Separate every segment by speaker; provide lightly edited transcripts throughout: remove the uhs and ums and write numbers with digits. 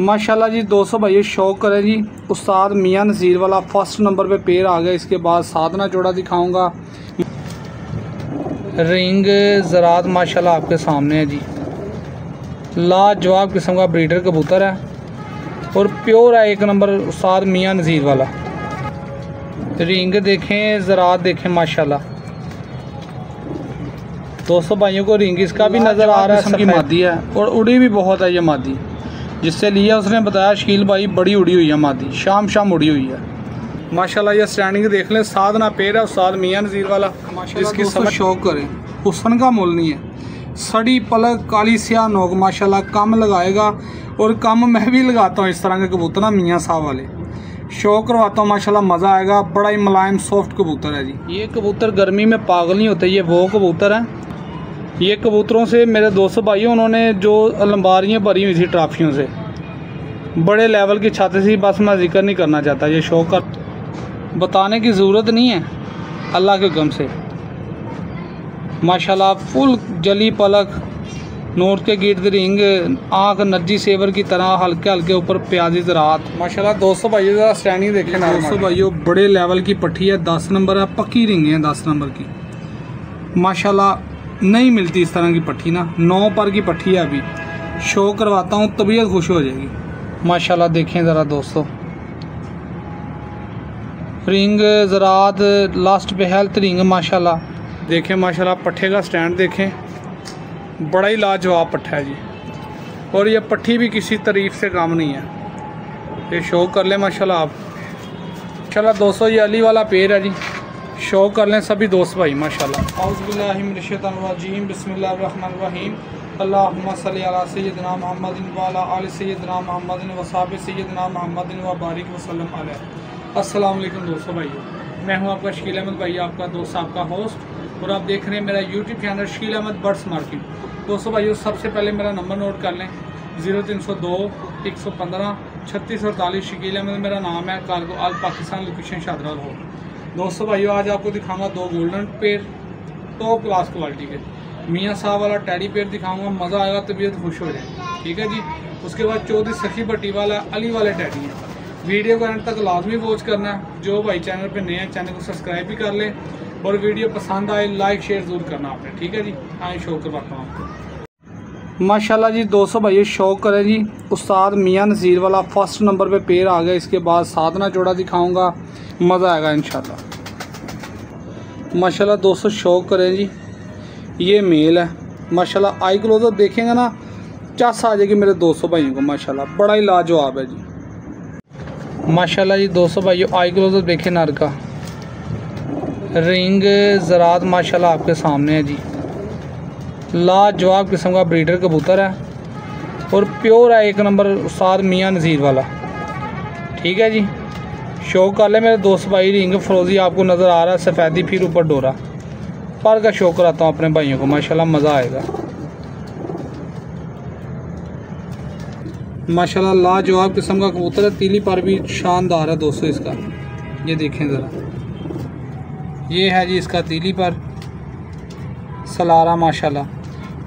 Speaker 1: माशाल्लाह जी दोस्तों भाई शौक करें जी। उस्ताद मियां नज़ीर वाला फर्स्ट नंबर पे पेड़ आ गया। इसके बाद साधना जोड़ा दिखाऊंगा। रिंग ज़रात माशाल्लाह आपके सामने है जी। लाजवाब किस्म का ब्रीडर कबूतर है और प्योर है एक नंबर उस्ताद मियां नज़ीर वाला। रिंग देखें, ज़रात देखें माशाल्लाह। दोस्तों भाइयों को रिंग इसका भी नज़र आ रहा है, इसकी मादी है और उड़ी भी बहुत है ये मादी। जिससे लिया उसने बताया शकील भाई बड़ी उड़ी हुई है मादी, शाम उड़ी हुई है माशाल्लाह। ये स्टैंडिंग देख लें, साधना पेड़ है उस्ताद मियां नज़ीर वाला। जिसकी समझ शौक करें, हुस्न का मोल नहीं है। सड़ी पलक काली स्याह नोक माशाल्लाह, कम लगाएगा और कम मैं भी लगाता हूँ इस तरह के कबूतर ना मियाँ साहब वाले। शौक करवाता हूँ माशाल्लाह, मज़ा आएगा। बड़ा ही मुलायम सॉफ्ट कबूतर है जी। ये कबूतर गर्मी में पागल नहीं होते, ये वो कबूतर है। ये कबूतरों से मेरे दोस्त भाइयों उन्होंने जो अलंबारियाँ भरी हुई थी ट्राफियों से, बड़े लेवल की छाती थी, बस मैं जिक्र नहीं करना चाहता। ये शौक का बताने की ज़रूरत नहीं है, अल्लाह के हुक्म से माशाल्लाह। फुल जली पलक, नोट के गिर्द रिंग, आँख नज्जी सेवर की तरह, हल्के हल्के ऊपर प्याजी ज़रात माशाल्लाह। दोस्तों भाइयों ज़रा स्टैंडिंग देखें ना दोस्तों भाइयों, बड़े लेवल की पट्टी है, 10 नंबर है, पक्की रिंग है 10 नंबर की माशाल्लाह। नहीं मिलती इस तरह की पट्टी ना, 9 पर की पट्टी है। अभी शो करवाता हूँ, तबीयत खुश हो जाएगी माशाल्लाह। देखें ज़रा दोस्तों, रिंग ज़रात लास्ट पे हेल्थ रिंग माशाल्लाह। देखें माशाल्लाह, पट्ठे का स्टैंड देखें, बड़ा ही लाजवाब पट्ठा है जी। और ये पट्टी भी किसी तारीफ से कम नहीं है। ये शो कर लें माशाल्लाह आप। माशाल्लाह दोस्तों ये अली वाला पेड़ है जी, शो कर लें सभी दोस्त भाई माशाल्लाह। औज़ुबिल्लाहि मिनश्शैतानिर्रजीम, बिस्मिल्लाहिर्रहमानिर्रहीम। अल्लाहुम्मा सल्लि अला सय्यिदिना मुहम्मदिन व अला आलि सय्यिदिना मुहम्मदिन व सहबि सय्यिदिना मुहम्मदिन व बारिक वसल्लम अलैहि। अस्सलाम वालेकुम दोस्तों भाइयों, मैं हूं आपका शकील अहमद भाई, आपका दोस्त, आपका होस्ट, और आप देख रहे हैं मेरा YouTube channel Shakeel Ahmed birds market. दोस्तों भाइयों सबसे पहले मेरा नंबर नोट कर लें, 0302 115 3648। शकील अहमद मेरा नाम है, कार्गो आल पाकिस्तान, लोकेशन शादरा हो। दोस्तों भाइयों आज आपको दिखाऊंगा 2 गोल्डन पेड़ टॉप क्लास क्वालिटी के मियाँ साहब वाला टैडी पेड़ दिखाऊंगा, मज़ा आएगा, तबीयत खुश हो जाए, ठीक है जी। उसके बाद चौधरी सखी भट्टी वाला अली वाले टैडी हैं। वीडियो को एंड तक लाजमी वॉच करना है। जो भाई चैनल पे नए हैं चैनल को सब्सक्राइब भी कर लें, और वीडियो पसंद आए लाइक शेयर ज़रूर करना आपने, ठीक है जी। आए शो करवाता हूँ आपको माशाल्लाह जी। दोस्तों भाई शौक करें जी, उस्ताद मियां नज़ीर वाला फर्स्ट नंबर पे पेड़ आ गया। इसके बाद साधना जोड़ा दिखाऊंगा, मज़ा आएगा इंशाल्लाह माशाल्लाह। दोस्तों शौक करें जी, ये मेल है माशाल्लाह। आई क्लोजर देखेंगे ना, चस आ जाएगी मेरे दोस्तों भाइयों को माशाल्लाह, बड़ा ही लाजवाब है जी माशाल्लाह जी। दोस्तों भाइयों आई क्लोजर देखें नर का, रिंग ज़रात माशाल्लाह आपके सामने है जी। लाजवाब किस्म का ब्रीडर कबूतर है और प्योर है एक नंबर उस्ताद मियां नज़ीर वाला, ठीक है जी। शो कर ले मेरे दोस्त भाई। रिंग फरोजी आपको नज़र आ रहा है, सफ़ेदी फिर ऊपर डोरा पर का शो कराता हूँ अपने भाइयों को माशाल्लाह, मज़ा आएगा माशाल्लाह। लाजवाब किस्म का कबूतर है, तीली पर भी शानदार है दोस्तों इसका। ये देखें ज़रा, ये है जी इसका तीली पर सलारा माशाल्लाह।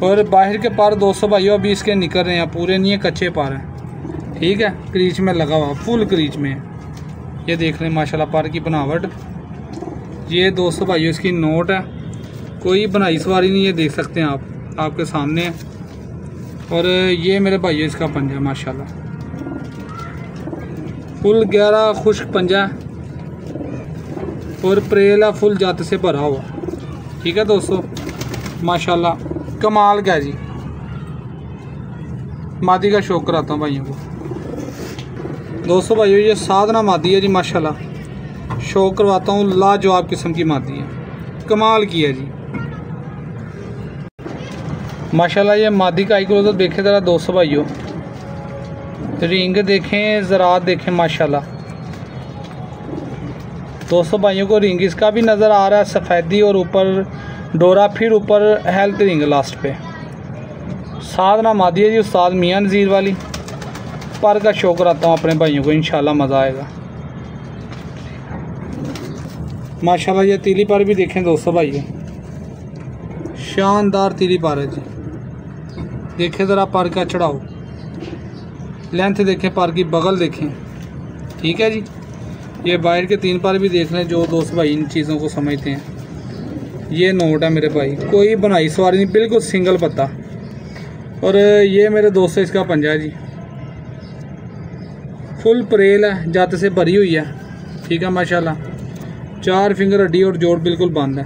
Speaker 1: और बाहर के पर दोस्तों भाइयों अभी इसके निकल रहे हैं, पूरे नहीं है, कच्चे पर हैं, ठीक है। क्रीच में लगा हुआ, फुल क्रीच में है। ये देख लें माशाल्लाह पर की बनावट। ये दोस्तों भाइयों इसकी नोट है, कोई बनाई सवारी नहीं है, देख सकते हैं आप, आपके सामने है। और ये मेरे भाइयों इसका पंजा माशाल्लाह, फुल गहरा खुश्क पंजा और प्रेला फुल जात से भरा हुआ, ठीक है दोस्तों माशाल्लाह। कमाल का जी, मादी का शौक कराता हूँ भाइयों को। दोस्तों भाइयों ये साधना मादी है जी माशाल्लाह, शौक करवाता हूँ। लाजवाब किस्म की मादी है, कमाल की है जी माशाल्लाह। ये मादी का आई क्लोजर देखें ज़रा दोस्तों भाइयों, रिंग देखें, ज़रात देखें माशाल्लाह। दोस्तों भाइयों को रिंग इसका भी नज़र आ रहा है, सफ़ेदी और ऊपर डोरा, फिर ऊपर हेल्थ रिंग लास्ट पे। साधना मादी है जी उस्ताद मियां नज़ीर वाली, पर का शो कराता हूँ अपने भाइयों को, इंशाल्लाह मज़ा आएगा माशाल्लाह। ये तीली पर भी देखें दोस्तों भाइयों, शानदार तीली पर है जी। देखें ज़रा पर का चढ़ाओ, लेंथ देखें पर की, बगल देखें। ठीक है जी, ये बाइट के 3 पर भी देख लें जो दोस्त भाई इन चीज़ों को समझते हैं। ये नोट है मेरे भाई, कोई बनाई सवारी नहीं, बिल्कुल सिंगल पत्ता। और ये मेरे दोस्त है इसका पंजा जी, फुल परेल है, जात से भरी हुई है। ठीक है माशाल्लाह, 4 फिंगर हड्डी और जोड़ बिल्कुल बंद है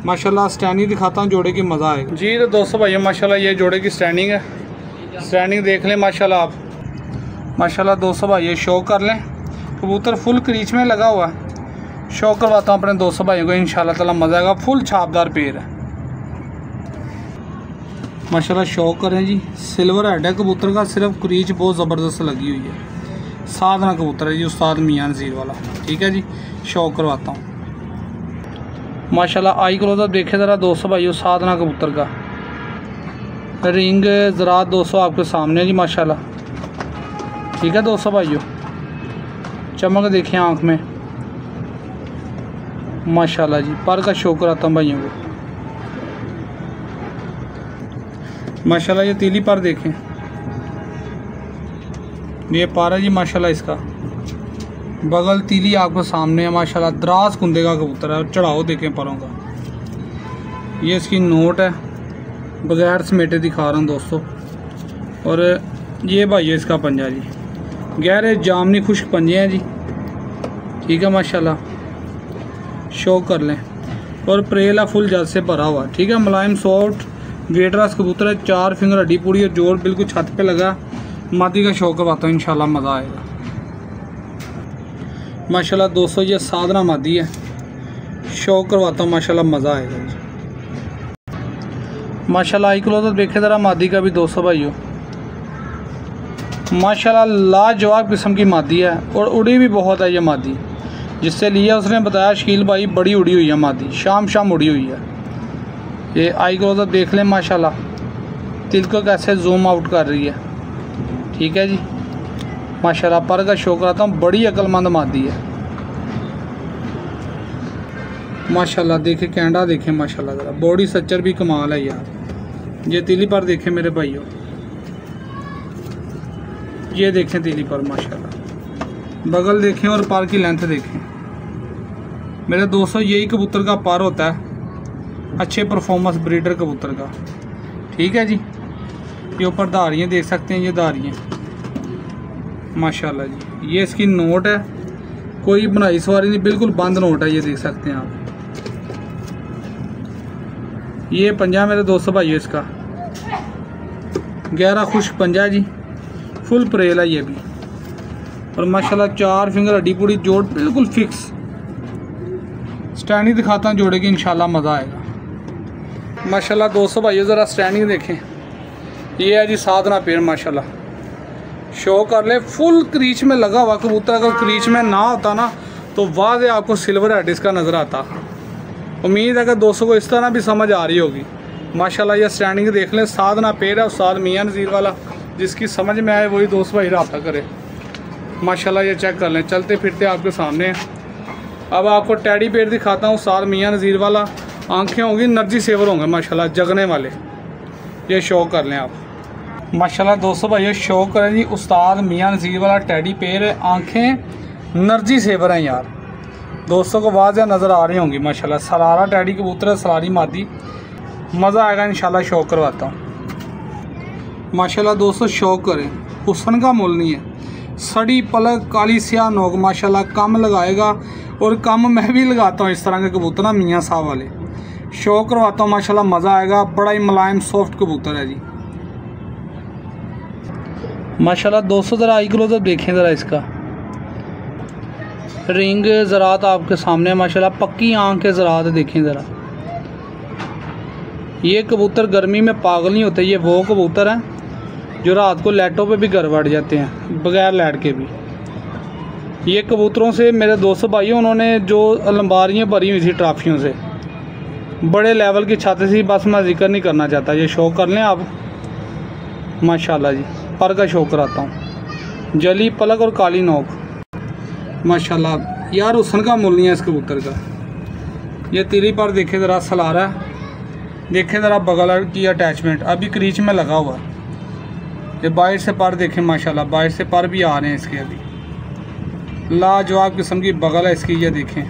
Speaker 1: माशाल्लाह। स्टैंडिंग दिखाता हूँ जोड़े की, मज़ा आएगा जी। तो दोस्तों भाई माशाल्लाह ये जोड़े की स्टैंडिंग है, स्टैंडिंग देख लें माशाल्लाह आप। माशाल्लाह दोस्तों भाई ये शो कर लें, कबूतर फुल क्रीच में लगा हुआ है। शो करवाता हूँ अपने दोस्तों भाइयों को, इंशाल्लाह ताला मज़ा आएगा। फुल छापदार पेड़ है माशाल्लाह। शो करें जी, सिल्वर हेड है कबूतर का, सिर्फ क्रीच बहुत ज़बरदस्त लगी हुई है। साधना कबूतर है जी, उस्ताद मियां नज़ीर वाला। ठीक है जी, शो करवाता हूँ माशाल्लाह। आई क्लोजअप देखे ज़रा दोस्तों भाइयों, साधना कबूतर का रिंग ज़रा दोस्तों आपके सामने जी माशाल्लाह। ठीक है दोस्तों भाइयों, चमक देखिए आँख में माशाल्लाह जी। पर का शो कराता हूँ भाइयों को माशाल्लाह। ये तीली पर देखें, ये पारा जी माशाल्लाह। इसका बगल तीली आपको सामने है माशाल्लाह। द्रास कुंदे का कबूतर है और चढ़ाओ देखें परों का। ये इसकी नोट है, बगैर समेटे दिखा रहा हूँ दोस्तों। और ये भाई इसका पंजा जी, गहरे जामनी खुश्क पंजे हैं जी। ठीक है माशाल्लाह, शो कर लें। और परेला फुल जज से भरा हुआ। ठीक है, मुलायम सॉफ्ट वेटरस कबूतर है, 4 फिंगर हड्डी पूरी और जोड़ बिल्कुल छत पे लगा। मादी का शो करवाता हूँ, इंशाल्लाह मज़ा आएगा माशाल्लाह। दोस्तों ये साधना मादी है, शो करवाता हूँ माशाल्लाह, मज़ा आएगा जी माशाल्लाह। आई क्लोजअप देखे ज़रा मादी का भी दोस्तों भाइयों माशाल्लाह। लाजवाब किस्म की मादी है और उड़ी भी बहुत है ये मादी। जिससे लिया उसने बताया शकील भाई, बड़ी उड़ी हुई है मादी, शाम उड़ी हुई है। ये आई क्लोजअप देख लें माशाल्लाह, तिल को कैसे जूम आउट कर रही है। ठीक है जी माशाल्लाह। पर का शो कराता हूँ, बड़ी अक्लमंद मादी है माशाल्लाह। देखे कैंडा देखें माशाल्लाह, ज़रा बॉडी स्ट्रक्चर भी कमाल है यार। ये तीली पर देखें मेरे भाइयों, ये देखें तीली पर माशाल्लाह। बगल देखें और पर की लेंथ देखें मेरे दोस्तों। यही कबूतर का पर होता है, अच्छे परफॉर्मेंस ब्रीडर कबूतर का। ठीक है जी, ये ऊपर धारियाँ देख सकते हैं, ये धारियाँ माशाल्लाह जी। ये इसकी नोट है, कोई बनाई सवारी नहीं, बिल्कुल बंद नोट है, ये देख सकते हैं आप। ये पंजा मेरे दोस्तों भाइयों, इसका गहरा खुश्क पंजा जी, फुल परेल है ये भी। और माशाल्लाह 4 फिंगर हड्डी पूरी, जोड़ बिल्कुल फिक्स। स्टैंडिंग दिखाता हूँ जोड़े की, इंशाल्लाह मज़ा आएगा माशाल्लाह। दोस्तों भाइयों ज़रा स्टैंडिंग देखें, ये है जी साधना पेड़ माशाल्लाह। शो कर ले, फुल क्रीच में लगा हुआ कबूतर। अगर क्रीच में ना होता ना तो वाज़े आपको सिल्वर हेड इसका नज़र आता। उम्मीद है कि दोस्तों को इस तरह भी समझ आ रही होगी माशाल्लाह। ये स्टैंडिंग देख लें, साधना पेड़ है, उस्ताद मियां नज़ीर वाला। जिसकी समझ में आए वही दोस्त भाई रब्ता करे माशाल्लाह। ये चेक कर लें, चलते फिरते आपके सामने हैं। अब आपको टैडी पेड़ दिखाता हूँ, उस्ताद मियां नज़ीर वाला। आंखें होंगी एनर्जी सेवर होंगे माशाल्लाह, जगने वाले। ये शो कर लें आप माशाल्लाह। दोस्तों भाई ये शो करें जी, उस्ताद मियां नज़ीर वाला टैडी पेड़ है। आंखें एनर्जी सेवर हैं यार, दोस्तों को वाज़ह नज़र आ रही होंगी माशाल्लाह। सरारा टैडी कबूतर है, सरारी मादी, मज़ा आएगा इंशाल्लाह। शो करवाता हूँ माशाल्लाह। दोस्तों शो करें, हुस्न का मोल नहीं है। सड़ी पलक, काली स्याह नोक माशाल्लाह, कम लगाएगा। और कम मैं भी लगाता हूँ इस तरह के कबूतर ना, मियाँ साहब वाले। शो करवाता हूँ माशाल्लाह, मज़ा आएगा। बड़ा ही मुलायम सॉफ्ट कबूतर है जी माशाल्लाह। दोस्तों ज़रा आई क्लोजअप देखें ज़रा, इसका रिंग ज़रात आपके सामने माशाल्लाह। पक्की आँख के ज़रात देखें ज़रा। ये कबूतर गर्मी में पागल नहीं होते। ये वो कबूतर हैं जो रात को लाइटों पे भी घर बढ़ जाते हैं, बगैर लाइट के भी। ये कबूतरों से मेरे दोस्त भाइयों, उन्होंने जो अलमारियाँ भरी हुई थी ट्रॉफियों से, बड़े लेवल की छत थी, बस मैं जिक्र नहीं करना चाहता। ये शो कर लें आप माशाल्लाह जी। पर का शो कराता हूँ, जली पलक और काली नोक माशाल्लाह। यार हुस्न का मोल नहीं है इस कबूतर का। ये तिली पर देखे ज़रा, सलारा देखे ज़रा, बगल की अटैचमेंट अभी क्रीच में लगा हुआ। ये बाहर से पर देखें माशाल्लाह, बाहर से पर भी आ रहे हैं इसके। अभी लाजवाब किस्म की बगल है इसकी, ये देखें।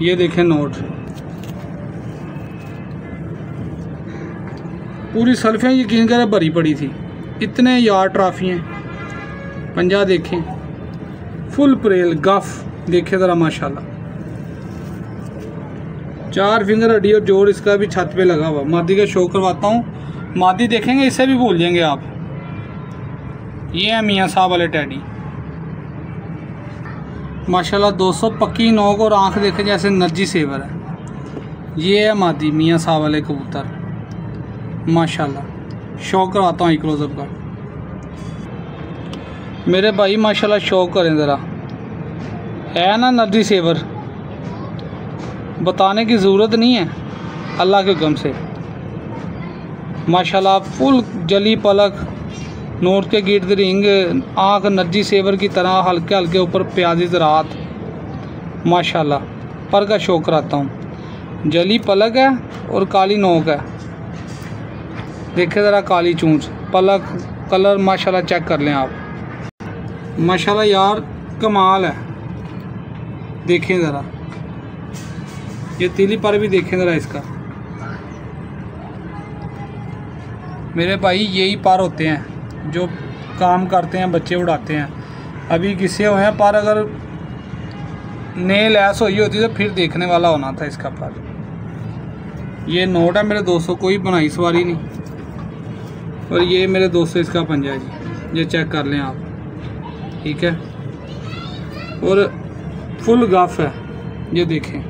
Speaker 1: ये देखें नोट, पूरी सल्फियाँ यकीन करें भरी पड़ी थी, इतने यार ट्राफी हैं। पंजा देखें, फुल प्रेल गफ देखें ज़रा माशाल्लाह। 4 फिंगर अडी और जोड़ इसका भी छत पे लगा हुआ। मादी का शो करवाता हूँ, मादी देखेंगे इससे भी भूल जाएंगे आप। ये है मियाँ साहब वाले टैडी माशाल्लाह। 200 पक्की नोक और आंख देखें जैसे नर्जी सेवर है। ये है मादी मियाँ साहब वाले कबूतर माशाल्लाह। शौक करवाता हूँ क्लोजअप का। मेरे भाई माशाल्लाह शौक करें ज़रा, है ना नर्जी सेवर, बताने की ज़रूरत नहीं है अल्लाह के हुक्म से माशाल्लाह। फुल जली पलक, नोट के गिर्द रिंग, आँख नर्जी सेवर की तरह, हल्के हल्के ऊपर प्याजी ज़रात माशाल्लाह। पर का शौक कराता हूँ, जली पलक है और काली नोक है। देखें ज़रा काली चूंच, पलक, कलर माशाल्लाह चेक कर लें आप माशाल्लाह यार, कमाल है। देखें ज़रा ये तीली पर भी देखें ज़रा इसका। मेरे भाई यही पर होते हैं जो काम करते हैं, बच्चे उड़ाते हैं। अभी किसे हुए हैं पर, अगर नेल ऐस हुई होती तो फिर देखने वाला होना था इसका पर। ये नोट है मेरे दोस्तों, कोई बनाई सवारी नहीं। और ये मेरे दोस्तों इसका पंजा जी, ये चेक कर लें आप, ठीक है। और फुल गफ है, ये देखें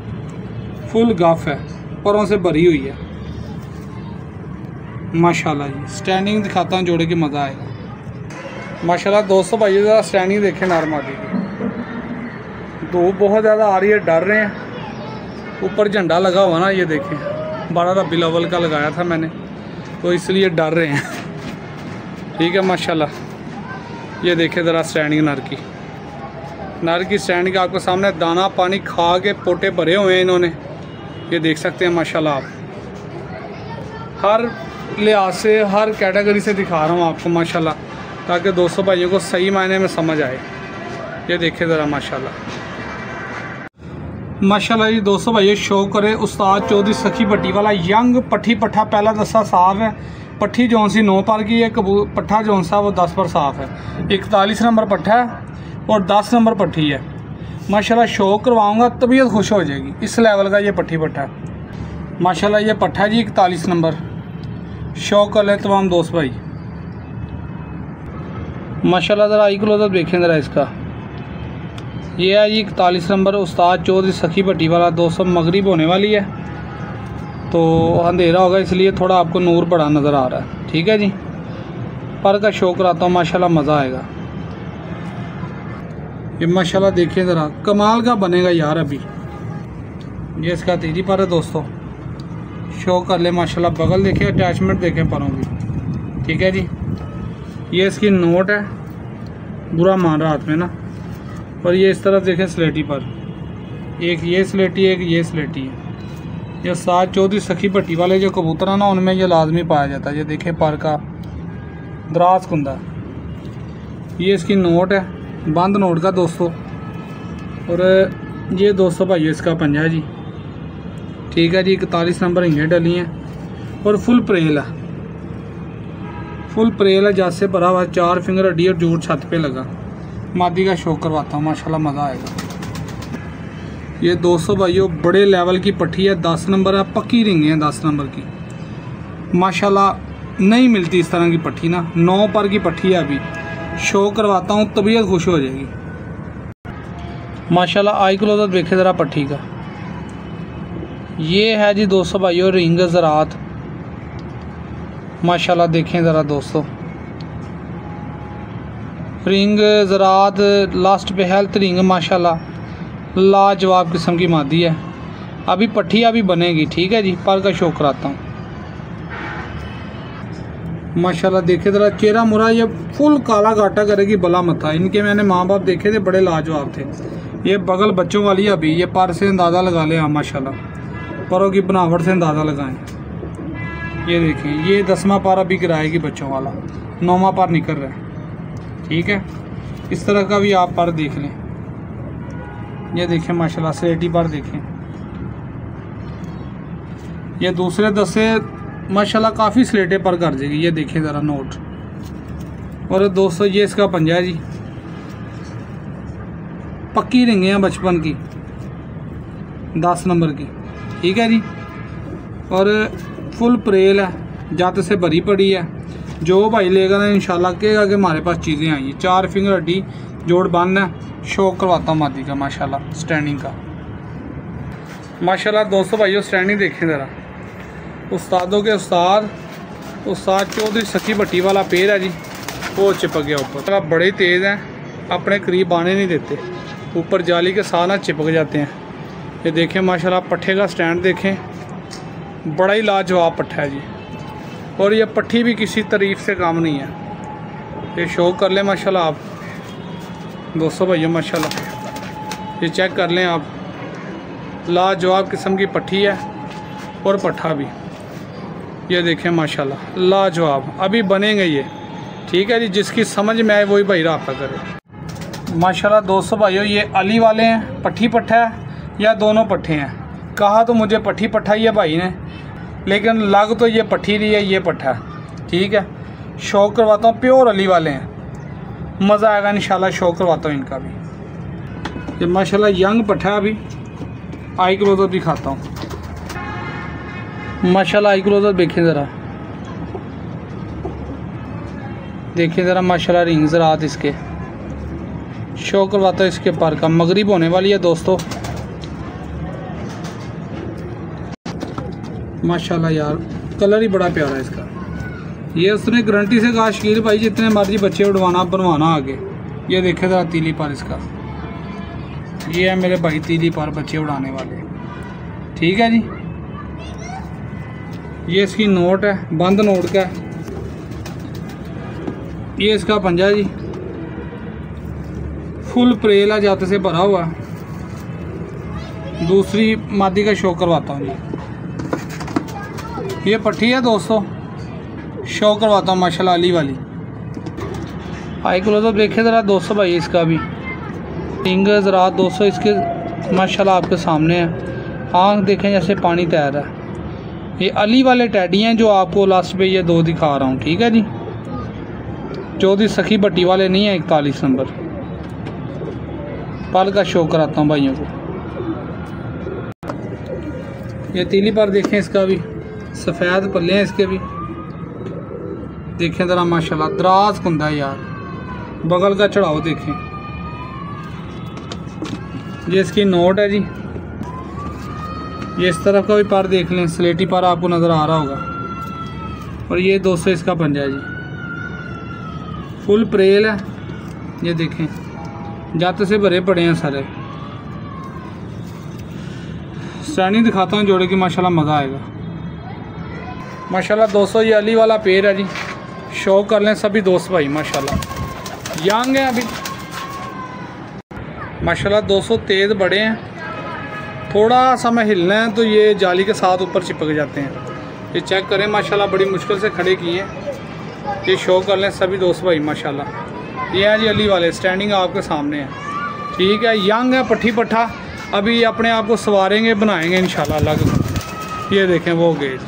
Speaker 1: फुल गफ है, परों से भरी हुई है माशाल्लाह जी। स्टैंडिंग दिखाता हूँ जोड़े की, मज़ा आएगा माशाल्लाह। दोस्तों भाई ज़रा स्टैंडिंग देखें नॉर्मली की। धूप बहुत ज़्यादा आ रही है, डर रहे हैं। ऊपर झंडा लगा हुआ ना, ये देखें 12 रबीउल अव्वल का लगाया था मैंने, तो इसलिए डर रहे हैं, ठीक है माशाल्लाह। ये देखें ज़रा स्टैंडिंग नर की स्टैंडिंग आपके सामने, दाना पानी खा के पोटे भरे हुए हैं इन्होंने, ये देख सकते हैं माशाल्लाह आप। हर लिहाज से, हर कैटेगरी से दिखा रहा हूँ आपको माशाल्लाह, ताकि दोस्तों भाइयों को सही मायने में समझ आए। ये देखें ज़रा माशाल्लाह जी। दोस्तों भाइयों शौक करे उस्ताद चौधरी सखी पट्टी वाला यंग पट्ठी पट्ठा, पहला दस्ता साफ है। पट्ठी जौन सी 9 पर की है, पट्ठा जौन सा वो 10 पर साफ है। 41 नंबर पट्ठा है और 10 नंबर पट्ठी है माशाल्लाह। शौक करवाऊँगा, तबीयत खुश हो जाएगी। इस लेवल का ये पट्ठी पट्ठा माशाल्लाह। ये पट्ठा जी 41 नंबर, शौक कर लें तमाम दोस्त भाई माशाल्लाह। ज़रा आई क्लोजअप देखें ज़रा इसका। ये है जी 41 नंबर उस्ताद चौधरी सखी भट्टी वाला। दोस्तों मगरिब होने वाली है तो अंधेरा होगा, इसलिए थोड़ा आपको नूर बड़ा नज़र आ रहा है, ठीक है जी। पर का शौक कराता हूँ माशाल्लाह, मज़ा आएगा। ये माशाल्लाह देखिए ज़रा, कमाल का बनेगा यार। अभी ये इसका तीसरी पर है दोस्तों, शौक कर ले माशाल्लाह। बगल देखिए, अटैचमेंट देखें परों की, ठीक है जी। ये इसकी नोट है, बुरा मान रहा हाथ में ना। और ये इस तरफ देखें स्लेटी पर, एक ये स्लेटी है, एक ये स्लेटी है। ये साथ चौधरी सखी भट्टी वाले जो कबूतर है ना, उनमें ये लाजमी पाया जाता है। ये देखें पर का दराज कुंदा, ये इसकी नोट है, बंद नोट का दोस्तों। और ये दोस्तों भाई इसका पंजा है जी, ठीक है जी। 41 नंबर हिंगे डली हैं और फुल प्रेल है, फुल प्रेल है, जैसे भरा हुआ। 4 फिंगर अडी और जोड़ छत पे लगा। मादी का शौक करवाता हूँ माशाल्लाह, मज़ा आएगा। ये दोस्तों भाइयों बड़े लेवल की पट्टी है, 10 नंबर है, पक्की रिंग है 10 नंबर की माशाल्लाह। नहीं मिलती इस तरह की पट्टी ना, 9 पर की पट्टी है। अभी शो करवाता हूँ, तबीयत खुश हो जाएगी माशाल्लाह। आई क्लोजअप देखे ज़रा पट्टी का। ये है जी दोस्तों भाइयों रिंग ज़रात माशाल्लाह। देखें ज़रा दोस्तों, रिंग ज़रात लास्ट पे हेल्थ रिंग माशाल्लाह, लाजवाब किस्म की मादी है। अभी पट्टियाँ भी बनेगी, ठीक है जी। पर का शौक कराता हूँ माशाल्लाह। देखे ज़रा चेहरा मुरा, ये फुल काला घाटा करेगी भला मथा। इनके मैंने माँ बाप देखे थे, बड़े लाजवाब थे। ये बगल बच्चों वाली है। अभी ये पर से अंदाज़ा लगा लें आप माशाल्लाह, परों की बनावट से अंदाज़ा लगाएं। ये देखें, ये 10वां पार अभी गिराएगी बच्चों वाला, 9वां पार निकल रहा है। ठीक है, इस तरह का भी आप पार देख लें। ये देखें माशाल्लाह स्लेटी पार देखें, ये दूसरे 10 से माशाल्लाह काफ़ी स्लेटे पर कर देगी। ये देखें ज़रा नोट। और दोस्तों ये इसका पंजा है जी, पक्की रिंगे हैं बचपन की, 10 नंबर की। ठीक है जी, और फुल प्रेल है, जात से भरी पड़ी है। जो भाई लेगा ना इंशाल्लाह कहेगा कि हमारे पास चीज़ें आई हैं। 4 फिंगर हड्डी जोड़ बंद है, शौक करवाता हूँ मादी का माशाल्लाह स्टैंडिंग का। माशाल्लाह दोस्तों भाइयों स्टैंडिंग देखें ज़रा, उस्तादों के उस्ताद चौधरी सखी भट्टी वाला पेड़ है जी, वो चिपक गया ऊपर। बड़े तेज़ हैं, अपने करीब आने नहीं देते, ऊपर जाली के साथ ना चिपक जाते हैं। ये देखें माशाल्लाह पट्ठे का स्टैंड देखें, बड़ा ही लाजवाब पट्ठा है जी। और ये पट्टी भी किसी तारीफ से काम नहीं है। ये शो कर लें माशाल्लाह आप दोस्तों भाइयों, माशाल्लाह ये चेक कर लें आप, लाजवाब किस्म की पट्टी है और पट्ठा भी। ये देखें माशाल्लाह लाजवाब, अभी बनेंगे ये। ठीक है जी, जिसकी समझ में आए वही भाई रब्ता करे। माशाल्लाह दोस्तों भाइयों ये अली वाले हैं, पट्टी पट्ठा है या दोनों पट्ठे हैं। कहा तो मुझे पट्टी पट्ठा ही है भाई ने, लेकिन लग तो ये पट्टी रही है, ये पट्ठा है। ठीक है, शौक करवाता हूँ, प्योर अली वाले हैं, मज़ा आएगा इंशाल्लाह। शौक करवाता हूँ इनका भी। ये माशाल्लाह यंग पट्ठा है, अभी आई क्लोजर दिखाता हूँ। माशाल्लाह आई क्लोजर देखें ज़रा, देखिए ज़रा माशाल्लाह रिंग ज़रात इसके। शौक करवाता हूँ इसके पर का, मगरिब होने वाली है दोस्तों। माशाल्लाह यार कलर ही बड़ा प्यारा है इसका। ये उसने गारंटी से कहा शकील भाई जितने मर्जी बच्चे उड़वाना बनवाना आगे। ये देखे ज़रा तीली पर इसका, ये है मेरे भाई तीली पर बच्चे उड़ाने वाले। ठीक है जी, ये इसकी नोट है, बंद नोट का। ये इसका पंजा जी, फुल प्रेल है, जाते से भरा हुआ। दूसरी मादी का शो करवाता हूँ जी। ये पट्टी है दोस्तों, शो करवाता हूँ माशाल्लाह अली वाली। आई क्लोजर देखे ज़रा दोस्तों भाई इसका भी रिंग ज़रा दोस्तों इसके माशाल्लाह आपके सामने है। आँख देखें जैसे पानी तैर रहा है। ये अली वाले टैडी हैं जो आपको लास्ट पे ये 2 दिखा रहा हूँ। ठीक है जी, चौधरी सखी भट्टी वाले नहीं है। 41 नंबर पल का शो कराता हूँ भाइयों को। ये तीली पर देखें, इसका भी सफ़ेद पल्ले हैं इसके भी। देखें ज़रा माशाल्लाह दराज कुंदा है यार, बगल का चढ़ाओ देखें। ये इसकी नोट है जी। ये इस तरफ का भी पार देख लें, स्लेटी पार आपको नज़र आ रहा होगा। और ये दोस्तों इसका पंजा है जी, फुल प्रेल है। ये देखें जाते से भरे पड़े हैं सारे। स्टैंडिंग दिखाता हूँ जोड़े की, माशाल्लाह मज़ा आएगा। माशाल्लाह दोस्तों ये अली वाला पेड़ है जी, शो कर लें सभी दोस्त भाई। माशाल्लाह यंग है अभी, माशाल्लाह दोस्तों तेज़ बड़े हैं। थोड़ा सा मैं हिलना है तो ये जाली के साथ ऊपर चिपक जाते हैं। ये चेक करें माशाल्लाह, बड़ी मुश्किल से खड़े किए हैं। ये शो कर लें सभी दोस्त भाई माशाल्लाह। ये है जी अली वाले, स्टैंडिंग आपके सामने है। ठीक है, यंग है, पट्टी पट्ठा, अभी अपने आप को सवारेंगे बनाएंगे इंशाल्लाह अलग। ये देखें वो गेज